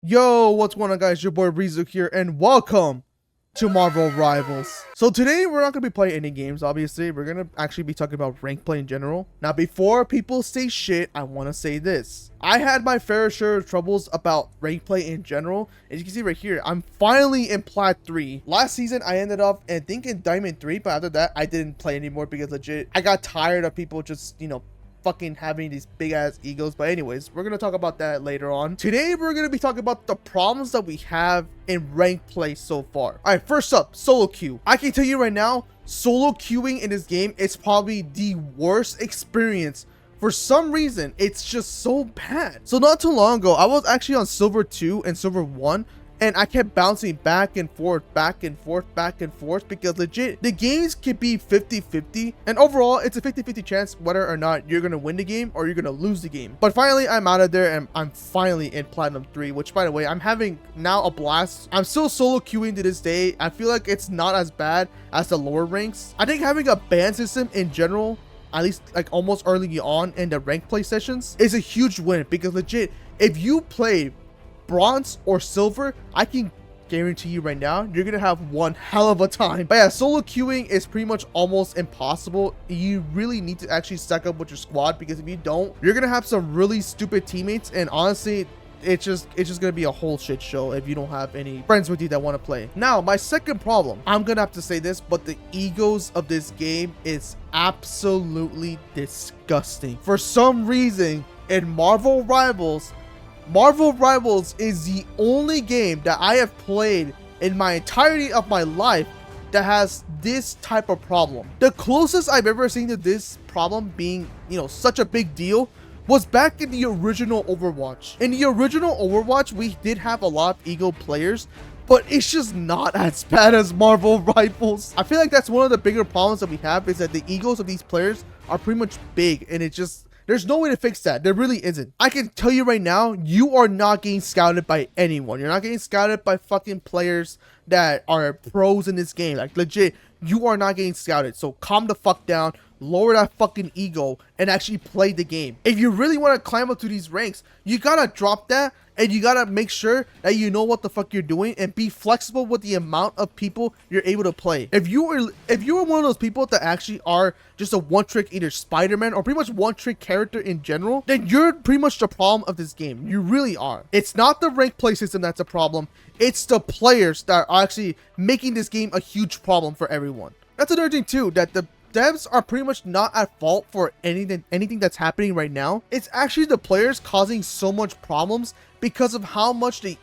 Yo, what's going on, guys? Your boy Rizu here, and welcome to Marvel Rivals. So today we're not going to be playing any games, obviously. We're going to actually be talking about rank play in general. Now, before people say shit, I want to say this. I had my fair share of troubles about rank play in general. As you can see right here, I'm finally in Plat 3. Last season, I ended up, I think, in Diamond 3, but after that, I didn't play anymore because legit, I got tired of people just, fucking having these big ass egos. But anyways, we're gonna talk about that later on. Today we're gonna be talking about the problems that we have in rank play so far. All right, first up, solo queue. I can tell you right now, solo queuing in this game is probably the worst experience. For some reason, it's just so bad. So not too long ago, I was actually on silver 2 and silver 1, and I kept bouncing back and forth because legit, the games can be 50-50. And overall, it's a 50-50 chance whether or not you're going to win the game or you're going to lose the game. But finally, I'm out of there and I'm finally in Platinum 3, which by the way, I'm having now a blast. I'm still solo queuing to this day. I feel like it's not as bad as the lower ranks. I think having a ban system in general, at least like almost early on in the rank play sessions, is a huge win because legit, if you play bronze or silver, I can guarantee you right now you're gonna have one hell of a time. But yeah, solo queuing is pretty much almost impossible. You really need to actually stack up with your squad, because if you don't, you're gonna have some really stupid teammates, and honestly, it's just gonna be a whole shit show if you don't have any friends with you that want to play. Now, my second problem, I'm gonna have to say this, but the egos of this game is absolutely disgusting. For some reason, in Marvel Rivals is the only game that I have played in my entirety of my life that has this type of problem. The closest I've ever seen to this problem being, such a big deal was back in the original Overwatch. In the original Overwatch, we did have a lot of ego players, but it's just not as bad as Marvel Rivals. I feel like that's one of the bigger problems that we have, is that the egos of these players are pretty much big, and there's no way to fix that. There really isn't. I can tell you right now, you are not getting scouted by anyone. You're not getting scouted by fucking players that are pros in this game. Like legit, you are not getting scouted. So calm the fuck down, lower that fucking ego, and actually play the game. If you really want to climb up to these ranks, you gotta drop that, and you gotta make sure that you know what the fuck you're doing and be flexible with the amount of people you're able to play. If you were one of those people that actually are just a one-trick either Spider-Man or pretty much one-trick character in general, then you're pretty much the problem of this game. You really are. It's not the rank play system that's a problem. It's the players that are actually making this game a huge problem for everyone. That's another thing too, that the devs are pretty much not at fault for anything that's happening right now. It's actually the players causing so much problems because of how much they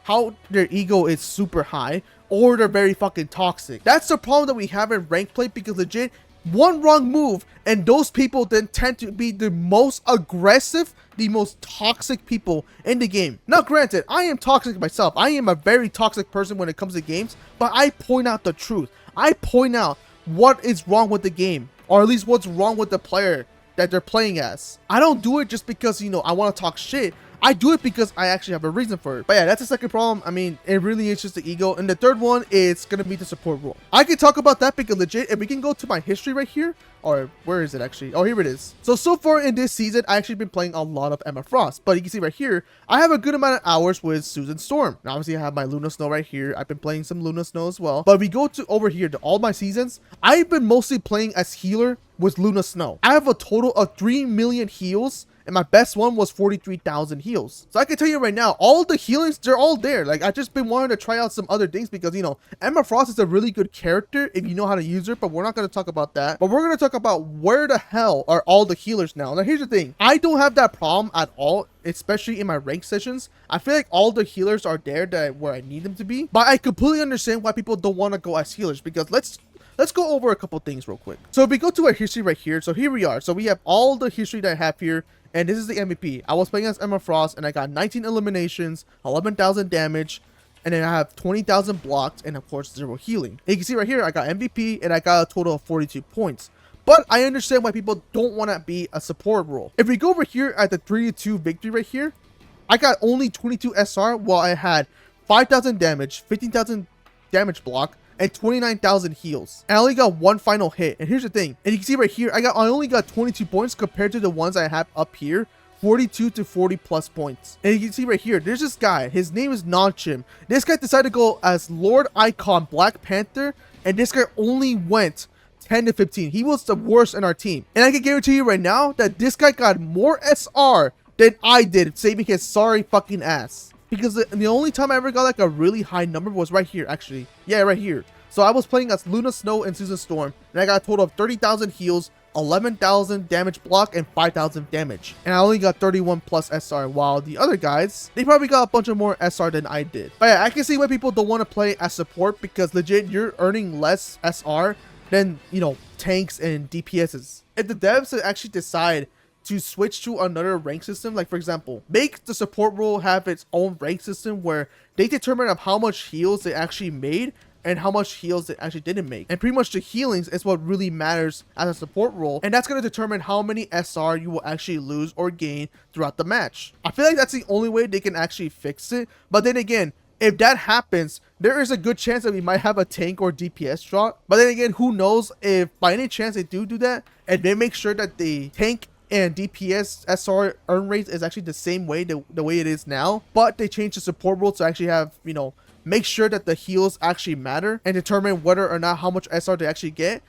how their ego is super high, or they're very fucking toxic. That's the problem that we have in rank play, because legit, one wrong move and those people then tend to be the most aggressive, the most toxic people in the game. Now granted, I am toxic myself. I am a very toxic person when it comes to games, but I point out the truth. I point out what is wrong with the game, or at least what's wrong with the player that they're playing as. I don't do it just because, I want to talk shit. I do it because I actually have a reason for it. But yeah, that's the second problem. I mean, it really is just the ego. And the third one is going to be the support role. I can talk about that because legit, if we can go to my history right here, or where is it actually? Oh, here it is. So far in this season, I actually been playing a lot of Emma Frost. But you can see right here, I have a good amount of hours with Susan Storm. Now, obviously, I have my Luna Snow right here. I've been playing some Luna Snow as well. But if we go to over here to all my seasons, I've been mostly playing as healer with Luna Snow. I have a total of 3 million heals, and my best one was 43,000 heals. So I can tell you right now, all the healings, they're all there. Like, I just been wanting to try out some other things because, Emma Frost is a really good character if you know how to use her, but we're not going to talk about that. But we're going to talk about where the hell are all the healers now. Now, here's the thing. I don't have that problem at all, especially in my rank sessions. I feel like all the healers are there where I need them to be. But I completely understand why people don't want to go as healers, because let's go over a couple things real quick. So if we go to our history right here, so here we are. So we have all the history that I have here, and this is the MVP. I was playing as Emma Frost, and I got 19 eliminations, 11,000 damage, and then I have 20,000 blocked, and of course 0 healing. And you can see right here, I got MVP, and I got a total of 42 points. But I understand why people don't want to be a support role. If we go over here at the 3-2 victory right here, I got only 22 SR, while I had 5,000 damage, 15,000 damage block, and 29,000 heals. And I only got one final hit. And here's the thing. And you can see right here, I only got 22 points compared to the ones I have up here 42 to 40 plus points. And you can see right here, there's this guy. His name is Nonchim. This guy decided to go as Lord Icon Black Panther, and this guy only went 10 to 15. He was the worst in our team. And I can guarantee you right now that this guy got more SR than I did, saving his sorry fucking ass. Because the only time I ever got like a really high number was right here, actually. Yeah, right here. So I was playing as Luna Snow and Susan Storm, and I got a total of 30,000 heals, 11,000 damage block, and 5,000 damage. And I only got 31 plus SR, while the other guys, they probably got a bunch of more SR than I did. But yeah, I can see why people don't want to play as support, because legit, you're earning less SR than, you know, tanks and DPSs. If the devs actually decide to switch to another rank system, like for example, make the support role have its own rank system where they determine of how much heals they actually made and how much heals they actually didn't make. And pretty much the healings is what really matters as a support role, and that's going to determine how many SR you will actually lose or gain throughout the match. I feel like that's the only way they can actually fix it, but then again, if that happens, there is a good chance that we might have a tank or DPS drop. But then again, who knows if by any chance they do that, and they make sure that the tank and DPS SR earn rates is actually the same way, the way it is now, but they change the support role to actually have, you know, make sure that the heals actually matter and determine whether or not how much SR they actually get.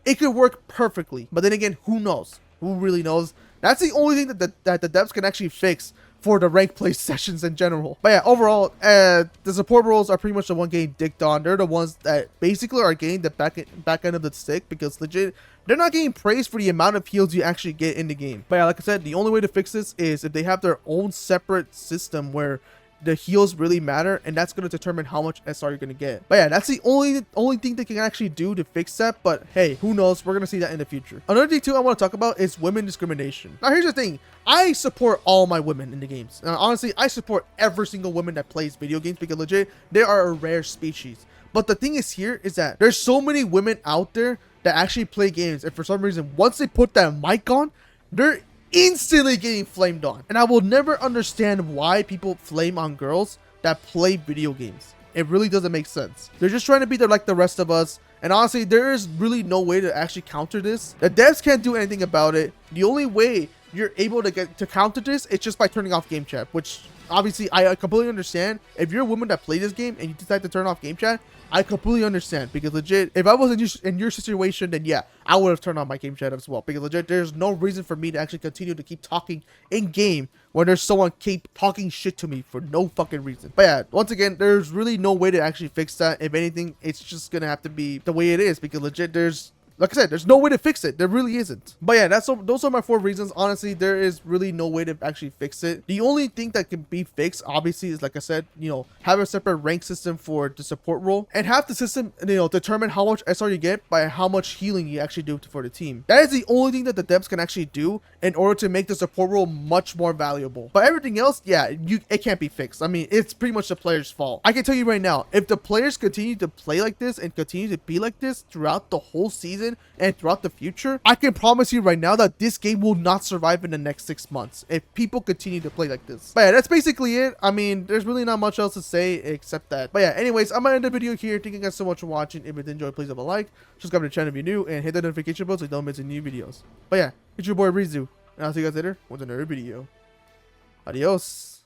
It could work perfectly, but then again, who knows? Who really knows? That's the only thing that the devs can actually fix for the rank play sessions in general. But yeah, overall, the support roles are pretty much the one getting dicked on. They're the ones that basically are getting the back end of the stick, because legit, they're not getting praised for the amount of heals you actually get in the game. But yeah, like I said, the only way to fix this is if they have their own separate system where the heals really matter, and that's going to determine how much SR you're going to get. But yeah, that's the only thing they can actually do to fix that. But hey, who knows? We're going to see that in the future. Another thing too I want to talk about is women discrimination. Now here's the thing, I support all my women in the games. Now, honestly, I support every single woman that plays video games, because legit, they are a rare species. But the thing is here is that there's so many women out there that actually play games, and for some reason, once they put that mic on, they're instantly getting flamed on. And I will never understand why people flame on girls that play video games. It really doesn't make sense. They're just trying to be like the rest of us. And honestly, there is really no way to actually counter this. The devs can't do anything about it. The only way you're able to get to counter this is just by turning off game chat, which obviously I completely understand. If you're a woman that plays this game and you decide to turn off game chat, I completely understand, because legit, if I was in your situation, then yeah, I would have turned on my game chat as well, because legit, there's no reason for me to actually continue to keep talking in game when there's someone keep talking shit to me for no fucking reason. But yeah, once again, there's really no way to actually fix that. If anything, it's just gonna have to be the way it is, because legit, like I said, there's no way to fix it. There really isn't. But yeah, those are my 4 reasons. Honestly, there is really no way to actually fix it. The only thing that can be fixed, obviously, is like I said, you know, have a separate rank system for the support role, and have the system, you know, determine how much SR you get by how much healing you actually do for the team. That is the only thing that the devs can actually do in order to make the support role much more valuable. But everything else, yeah, it can't be fixed. I mean, it's pretty much the player's fault. I can tell you right now, if the players continue to play like this and continue to be like this throughout the whole season and throughout the future, I can promise you right now that this game will not survive in the next 6 months if people continue to play like this. But yeah, that's basically it. I mean, there's really not much else to say except that. But yeah, anyways, I'm gonna end the video here. Thank you guys so much for watching. If you did enjoy, please leave a like, subscribe to the channel if you're new, and hit the notification bell so you don't miss any new videos. But yeah, it's your boy Rizu, and I'll see you guys later with another video. Adios.